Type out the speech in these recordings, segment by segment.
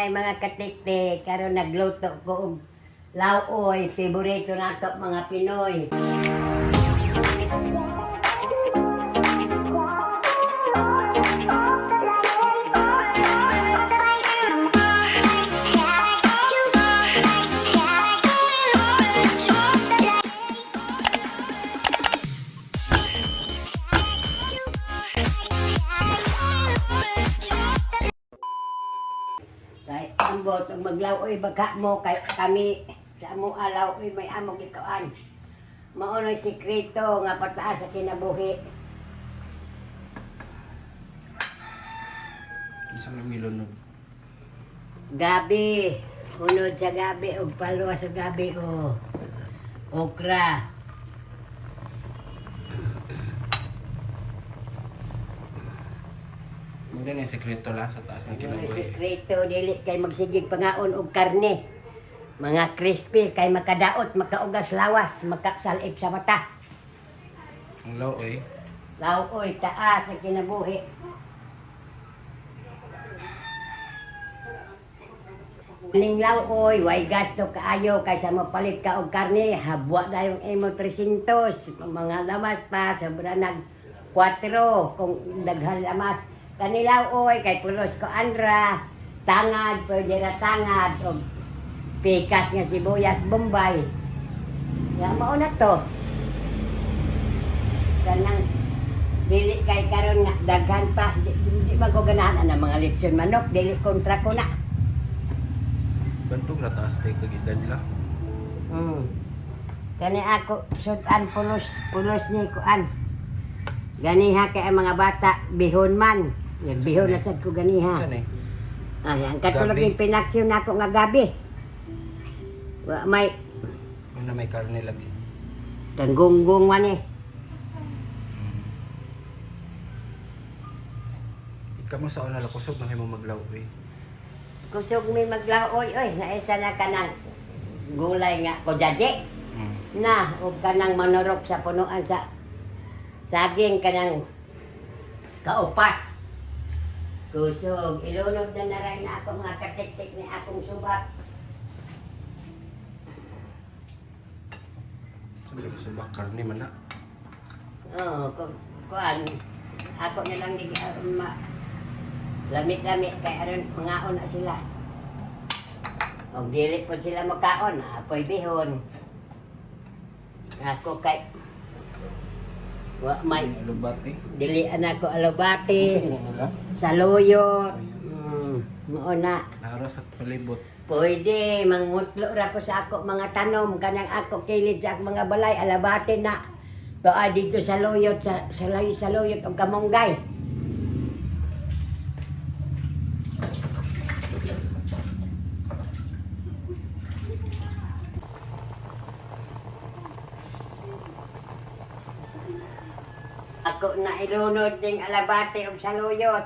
Ay mga katiktik, karon nagluto ko og laoy, favorito nato mga Pinoy. Kay ambot ang maglaoy baka mo kay kami sa amo alaoy may amog ikawan. Mao na sikreto nga pataas sa kinabuhi. Isang milunod. Gabi, unod sa gabi ug paluwa sa gabi o okra. Hindi na yung sekreto la sa taas ng Ang kinabuhi. sikreto dili kay magsigig pangaon og karne. Mga crispy kay makadaot, makaugas lawas, makapsalip sa mata. Ang laoy. Laoy taas sa kinabuhi. Ning laoy, way gasto kaayo kaysa mapalit ka og karne, habwa na yung imo 300, mga lamas pa sobra nag 4 kung daghan lamas. Kanilaw oy kay pulos ko andra, tangad pwede na tangad og pikas nga sibuyas Bombay. Ya mao na to. Kanang dili kay karon nga daghan pa di ba ko ganahan ang mga lechon manok dili kontra ko na. Bantog na taas tayo kagidad nila. Kani ako sudan pulos ni kuan. Ganiha kay ang mga bata bihon man. Nagbihon na sad ko ganiha. Saan eh? Ay, ang katulog Gabi? yung pinaksyon nako nga gabi. Wa may May na may karne lagi. tanggunggong man eh. Ikaw mo sa una kusog na kayo mo maglaoy. Kusog mi maglaoy oy, naisa na kanang gulay nga kojade. Na ug kanang manorok sa punuan sa saging kanang kaupas. Kusog ilunod na rin na ako mga katiktik ni akong subak. Sabi ko subak karne man na. Oo, kuan ako nilang di lamit-lamit kay aron mangaon na sila. Og dili po sila makaon, apoy bihon. Ako kay wa may Lubat eh. dili anako alubati, Saan nila? saluyot. Mao na. Naro sa palibot. Pwede mangutlo ra ko sa ako mga tanom kanang ako kilid sa akong mga balay alabati na. Toa dito sa luyot sa saluyot og kamonggay. Ako na ilunod ning alabati og saluyot.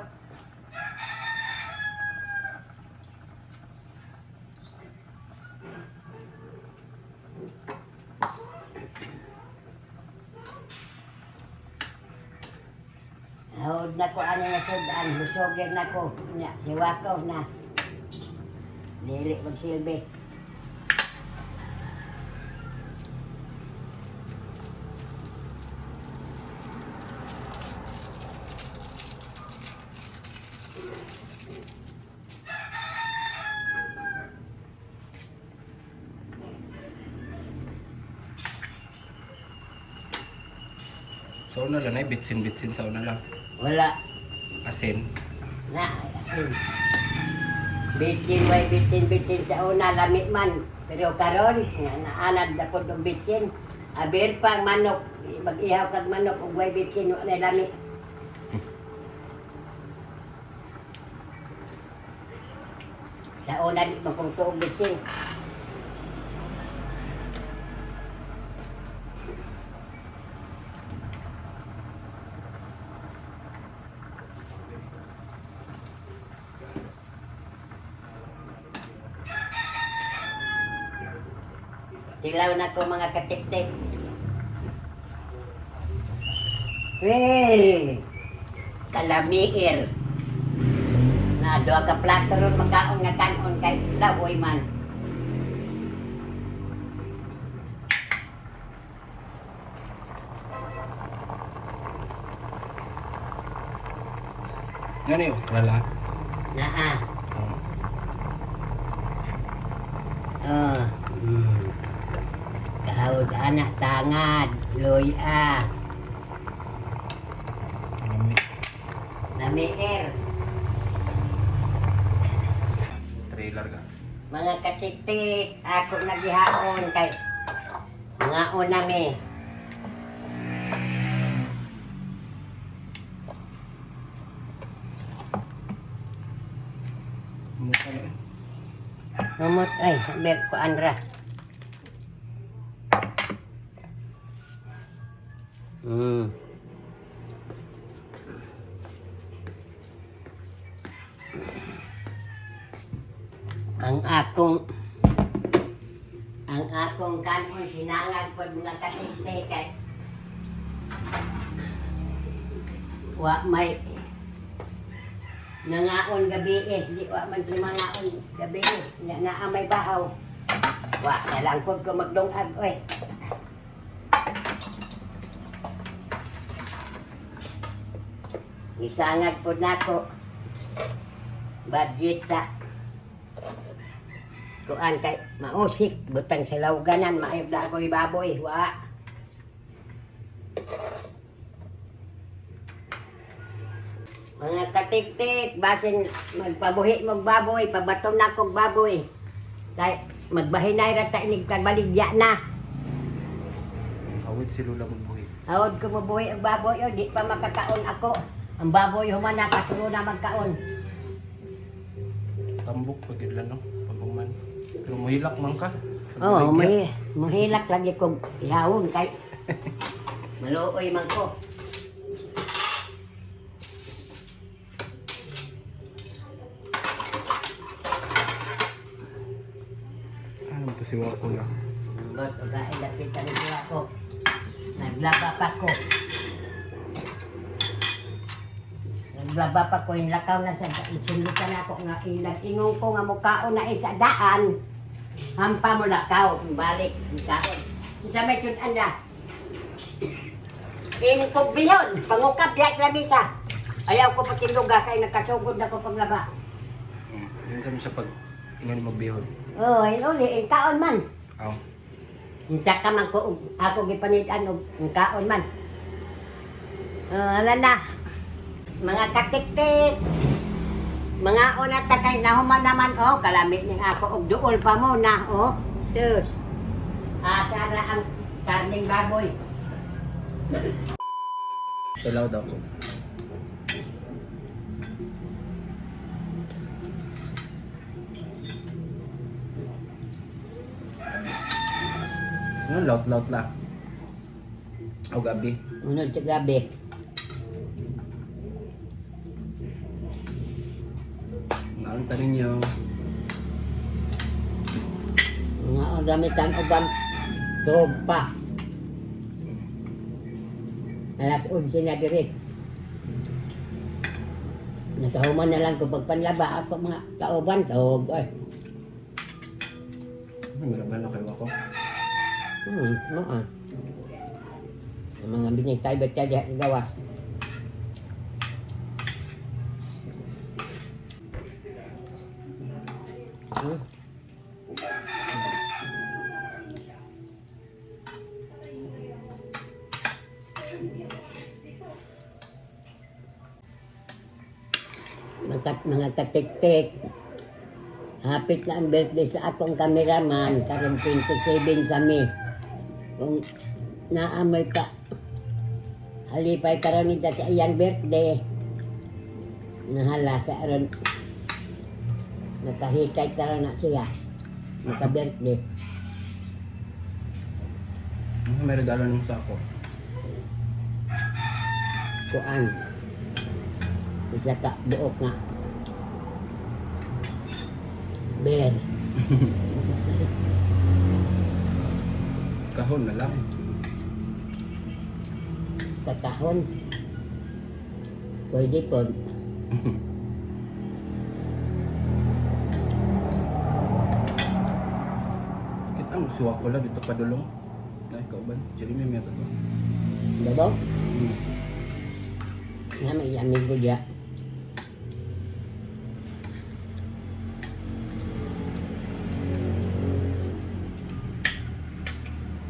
Hawd na ko ani nga sudan, husogin na ko. Nya, siwakaw na. Dili magsilbi. Sa una lang ay bitsin-bitsin sa una lang. Wala Asin. na asin. Bitsin way bitsin sa una lamit man. Pero karon nga naanad na pud og bitsin. Aber pang manok, mag-ihaw kag manok ug way bitsin wala lamit. Sa una di magkungto og bitsin. Tilaw na ko mga katiktik. Hey! Kalamiir. Na doa ka plato ron magkaon nga kanon Lawoy man. Ngani yung krala? Naa. Oh. Oh. Kahawd anak tangad. Loy Lami. Namiir. Trailer ka. Mga katitik, ako nagihaon kay mga unami. Mukha na eh. Numot ay, ber ko andra. Ang akong kanon sinangag pod mga katitik kay wa may nangaon gabi di wa man sila mangaon gabi naa may bahaw wa na lang pod ko magdungag oy gisangag pod nako budget sa kuan kay mausik butang sa lawganan maayod na ako ibaboy wa mga katik-tik basin magpabuhi mong baboy pabaton na kong baboy kay magbahinay ra ta inig kan baligya na Awit si Lula magbuhi. awod ko mabuhi ang baboy o di pa makakaon ako ang baboy humana kasulo na magkaon Tambok pag yun lang no? Pagkuman. Pero muhilak man ka. oo mahilak lagi kong ihawon kay maluoy man ko. Ano ito si Wako na? Ba't pagkain lapit na rin ako. Naglaba pa ko. Naglaba pa ko yung lakaw na sa isundutan ako nga inag-ingong ko nga mukhaon na isa daan. Hampa mo lakaw, balik, mukhaon. Sa may sunan na. Inkubihon, pangukap diya sa misa. Ayaw ko pati lugar kay nagkasugod na ko paglaba. Yan sa siya pag ingani magbihon. Oh, inuli, kaon man. Aw. Insa ka man ko ako gipanidan og kaon man. Ala na. Mga katik-tik. Mga una ta kay nahuman naman oh, kalamit ni ako og duol pa mo na oh. Sus. Asara ang karning baboy. Salaw daw ko. Ano, laut-laut lang. O gabi. Unod sa gabi. Ngayon tanin niyo. Mga dami kan uban tog pa. Alas 11 na diri. Nakahuman na lang ko pagpanlaba ako mga kauban tog. Ay. Ang grabe na kayo ako. Oo. Ang mga binitay ba't kaya gawa? Mga katik-tik. Hapit na ang birthday sa akong cameraman. Karon 27 sa May. Kung naamoy ka, halipay karon nita sa iyang birthday. Nahala sa aron. Nakahikay karon na siya. Naka-birthday. May regalo nung sa ako. Kuan. Isa ka buok nga. Bear. Kahon na lang. Kakahon. Pwede po. Suwa ko lang dito padulong. Ay, kauban. Jeremy may ito. Babaw? Nga may amigo diya.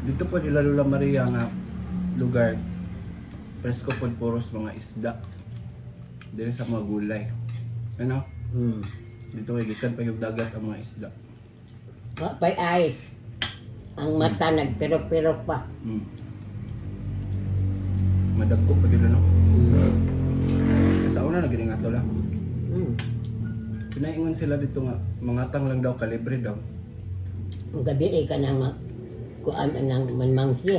Dito po nila Lola Maria nga lugar. Presko po puros mga isda. Dili sa mga gulay. Ano? Dito kay gikan pa yung dagat ang mga isda. Pay ice. Ang mata nagpirok-pirok pa. Madagko pa dito no. Sa una na gini nga to lang. Pinaingon sila dito nga mangatang lang daw kalibre daw. Ang gabi ka na kuan ng manmangsi.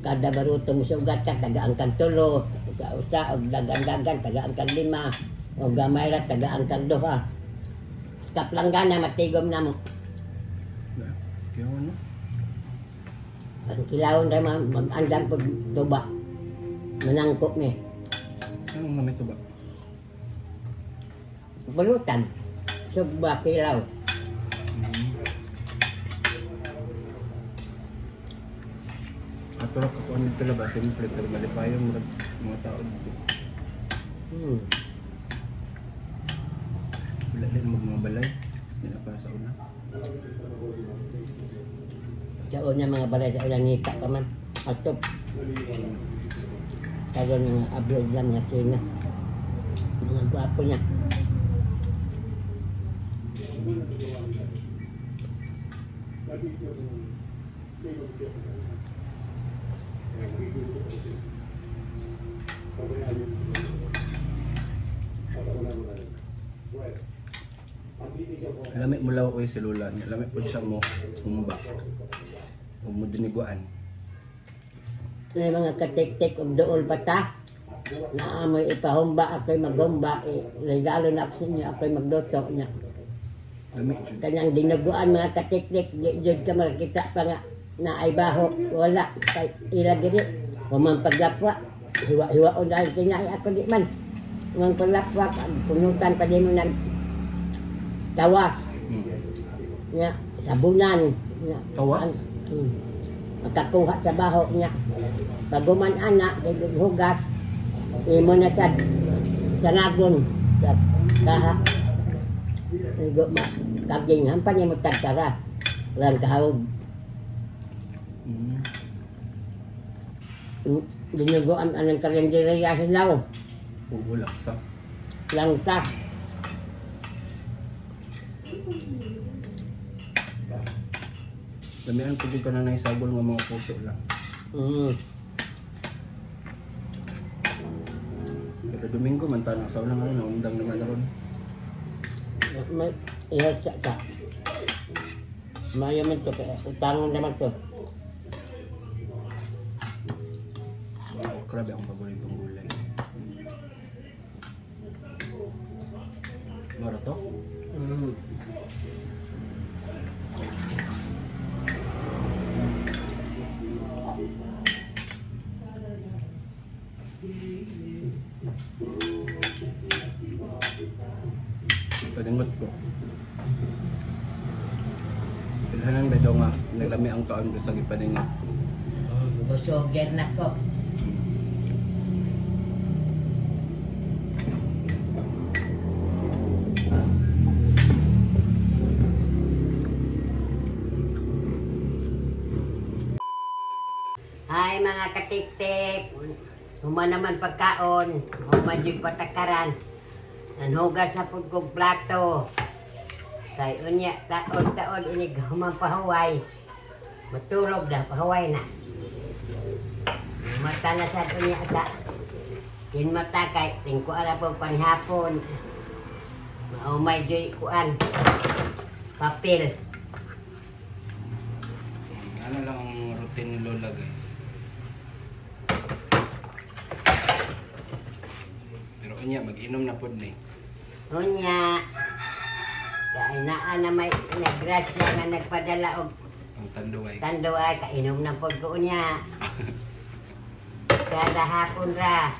Kada baruto mo sugat ka, tagaan kang tulo, usa-usa, o dagan-dagan, tagaan kang lima, o gamay ra, tagaan kang duha. Kaplanggan na matigom na mo. Kaya ano? Ang kilawon na mag-andam po tuba. Manangkot ni. Anong namin ito ba? Balutan. Subba kilaw. Ato lang kakuan dito lang ba? Simple, pero malipayang mga tao dito. Wala din mga balay. Hindi na para sa una. Sa una mga balay sa ulang ngita ka man. Atop. Karoon ng abroad lang nga sina. Mga gwapo niya. Lamit mo lawa ko yung selula. Lamit po siya mo humba. O mo diniguan. May mga katik-tik og dool pata. Naamoy ipahumba ako'y maghumba. Regalo na sa inyo ako'y magluto niya. Lamit yun. Kanyang dinuguan mga katik-tik. Diyan ka makikita pa nga na ay baho. Wala. Kay ilagiri. Humang paglapwa. Hiwa-hiwa o dahil kinay ako di man. Humang paglapwa. Punutan pa din mo ng tawas. Nga. Sabunan. Nga. Tawas? Makakuha sa baho niya. Baguman anak, hugas, imo na sa sanagon sa kaha. Igo kaging hampan niya magtagtara. Walang kahawag. Dinuguan anong kalenderya hilaw. Bubulak sa. Langta. Damihan ko din ka na naisabol ng mga puso lang. Pero Domingo man tanang sa ulang ano, naundang naman na ron. May ihasa ka. Mayaman to, kaya utangan naman to. Mga okra ba ang paboritong gulay? Mara to? Paningot ko. Pilhanan ba daw nga naglami ang kaon ko sa gipaningot ko. Busogyan na ko. Hi mga katik-tik. Huma naman pagkaon. Humadyo'y patakaran. Nanhugas na po kong plato. Kay unya, taon-taon inig humang pahuway. Matulog na, pahuway na. Mata na sa unya sa kinmata kay tingkuan na po panihapon. Maumay joy kuan. Papel. Ano lang ang routine ni Lola guys. Pero unya, mag-inom na po ni. Unya. Kaya naan na may nagrasya nga nagpadala og Ang tanduay. tanduay. Kainom na po ko unya. Kada hapon ra.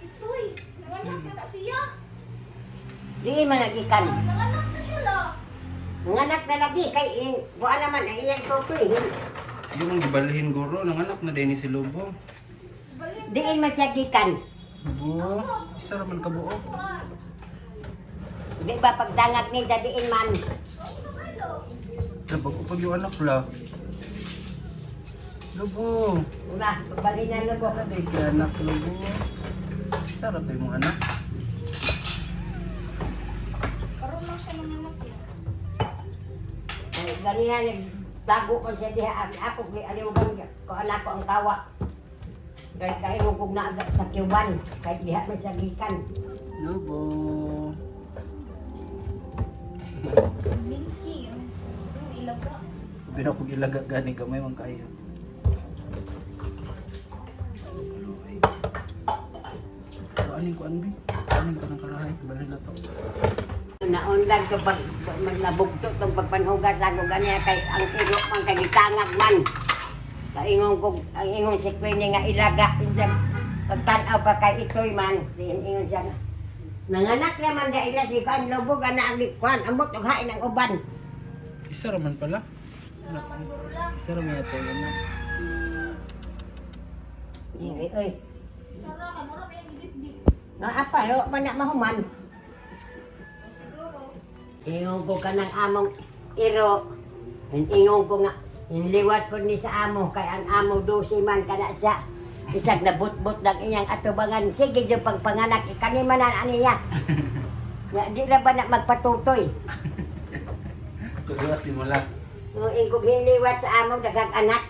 Ito'y, nanganak na siya. Di man nagikan. Nanganak na siya. Mga anak na lagi, kay buwan naman, ang iyang tutoy. Yung ang gibalhin guro, nanganak na din ni si Lobo. Diin man siya gikan. Bo, isa raman ka buo. Di ba pagdangat ni sa diin man. Napag yung anak la. Lobo. Una, pagbalhin na lubo. Aday ka anak, Lobo. Isa ra tayo mong anak. Karoon lang siya ng anak yan. Ay, ganihan, bago ko siya diha. Ako, aliwgan ko anak ko ang kawa. Kaya kaya mo kong naagat sa Cuban. Kahit diha man siya gikan. Lobo. Minky, yung ilaga. Pinapag ilaga gani gamay man kayo. Aning ko anbi. Aning ka ng karahay, balay na to. Naundag ko pag nabugto itong pagpanhugas ako ganiya kay ang iro man kay gitangag man. Kaingon ko, ang ingon si Queenie nga ilaga. Pagtanaw pa kay itoy man. Ingon siya nga. Nanganak naman da ila si Kuan Lubog ana ang Kuan amot og hain ang uban. Isa raman pala. Isa raman yata yun na. Dili oy. Sara ka, mura may ang ibig-big. Nga apa ro man na mahuman. Siguro. Ingon ko kanang among iro. Ingon ko nga inliwat ko ni sa amo kay ang amo 12 man kana siya. Isag na but-but ng iyang atubangan. Sige yung pagpanganak, ikanimanan aniya. Nga, di na ba na magpatutoy? So, duwa simula. Nung ingkog hiliwat sa among daghang anak.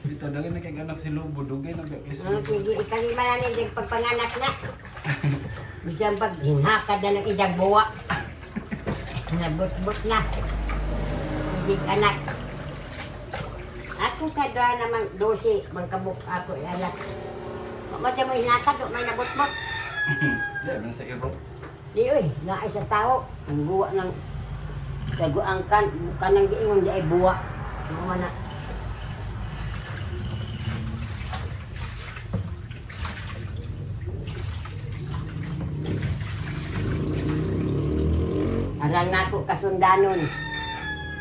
Dito, dagay na kay anak si Lobo. Dugay na ba? Sige, ikanimanan yung pagpanganak na. Bisang pag hinakad na ng idang buwa. Nabut-but na. Sige, anak. Ako sa doon naman 12, magkabuk ako anak. Mamadya mo hinakad, may nabut-but. Yan, sa iro. Di oy, naay sa tao, ang buwa ng kaguangkan, kanang giingon di ay buwa. Mga mana. Arang nako kasundanon.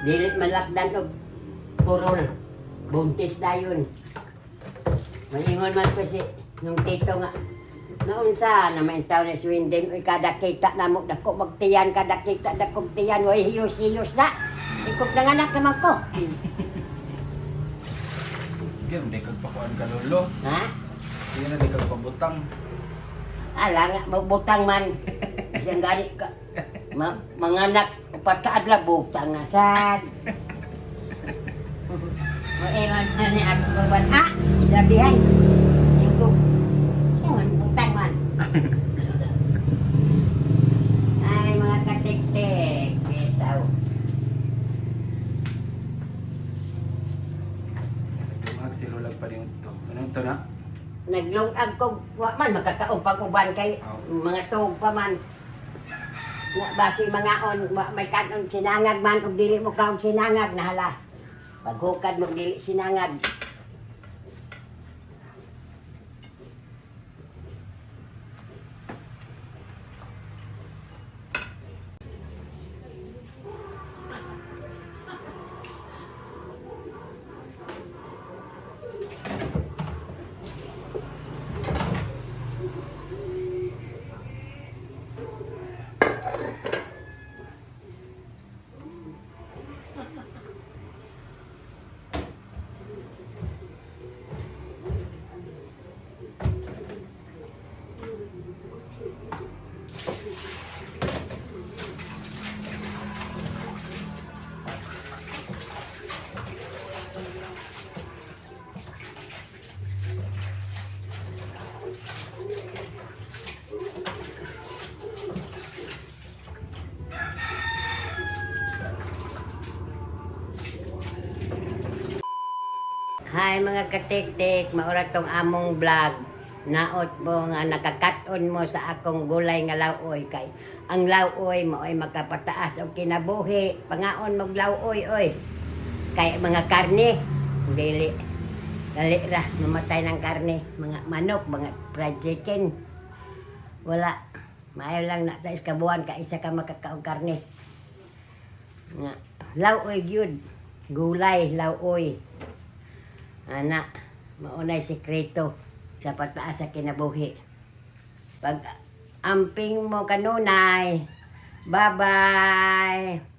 Dilit malakdan og purol. Buntis dayon. Maningon man ko si nung tito nga. Naunsa na maintaw na swinding oy kada kita namo dako magtiyan kada kita dako tiyan way hiyos na. Ikog nanganak naman ko. Sige, hindi kag pakuan ka lolo. Ha? Sige na, hindi kag pabutang. Ala nga magbutang man. Siyang gani ka. Manganak upat ka adlaw butang na sad. Ewan na ni ako kawan. Ah! Ilabihan. Ikog. Saan butang man. Ay mga katik-tik. Bitaw. Lumag si Lulag pa rin ito. Anong ito na? Naglungag ko, wa man magkakaumpang uban kay mga tuog pa man. Nga basi mga on, may kanon sinangag man, ug dili mo kaon sinangag nahala. Paghukad mo dili sinangag. Hi mga katik-tik, maura tong among vlog. Naot mo nga nakakaton mo sa akong gulay nga laoy kay ang laoy mo ay makapataas og kinabuhi. Pangaon mog laoy oy. Kay mga karne dili dali ra namatay ng karne, mga manok, mga fried chicken. Wala Maayo lang na sa iskabuan ka isa ka makakaog karne. Nga, laoy gyud. Gulay, laoy. Ana, maunay sekreto sa pagtaas sa kinabuhi. Pag amping mo kanunay, bye-bye!